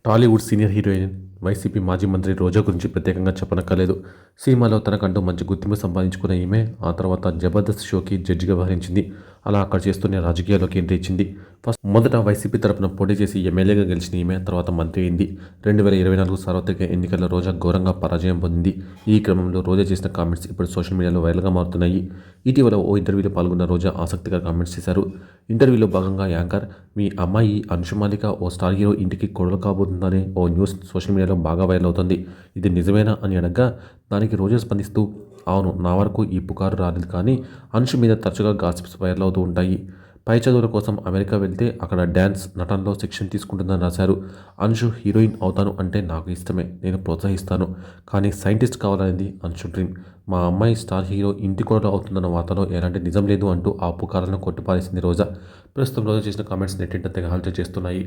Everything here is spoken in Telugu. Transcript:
టాలీవుడ్ సీనియర్ హీరోయిన్, వైసీపీ మాజీ మంత్రి రోజా గురించి ప్రత్యేకంగా చెప్పనక్కర్లేదు. సినిమాలో తనకంటూ మంచి గుర్తింపు సంపాదించుకున్న ఈమె ఆ తర్వాత జబర్దస్త్ షోకి జడ్జిగా వ్యవహరించింది. అలా అక్కడ చేస్తూనే రాజకీయాల్లోకి ఎంట్రీ ఇచ్చింది. మొదట వైసీపీ తరపున పోటీ చేసి ఎమ్మెల్యేగా గెలిచిన ఈమె తర్వాత మంత్రి అయింది. 2024 సార్వత్రిక ఎన్నికల్లో రోజా ఘోరంగా పరాజయం పొందింది. ఈ క్రమంలో రోజా చేసిన కామెంట్స్ ఇప్పుడు సోషల్ మీడియాలో వైరల్గా మారుతున్నాయి. ఇటీవల ఓ ఇంటర్వ్యూలో పాల్గొన్న రోజా ఆసక్తికర కామెంట్స్ చేశారు. ఇంటర్వ్యూలో భాగంగా యాంకర్, మీ అమ్మాయి అంశుమాలిక ఓ స్టార్ హీరో ఇంటికి కోడలు కాబోతుందనే ఓ న్యూస్ సోషల్ మీడియాలో బాగా వైరల్ అవుతుంది. ఇది నిజమేనా అని అడగ్గా దానికి రోజా స్పందిస్తూ, అవును, నా వరకు ఈ పుకారు రాలేదు, కానీ అంశు మీద తరచుగా గాసిప్స్ వైరల్ అవుతూ ఉంటాయి. పై చదువుల కోసం అమెరికా వెళ్తే అక్కడ డ్యాన్స్, నటనలో శిక్షణ తీసుకుంటుందని రాశారు. అంశు హీరోయిన్ అవుతాను అంటే నాకు ఇష్టమే, నేను ప్రోత్సహిస్తాను. కానీ సైంటిస్ట్ కావాలనేది అంశు డ్రీమ్. మా అమ్మాయి స్టార్ హీరో ఇంటి కోడలు అవుతుందన్న వార్తలో ఎలాంటి నిజం లేదు అంటూ ఆ పుకారాలను కొట్టిపారేసింది రోజా. ప్రస్తుతం రోజా చేసిన కామెంట్స్ నెట్టింట తెగ హల్చల్ చేస్తున్నాయి.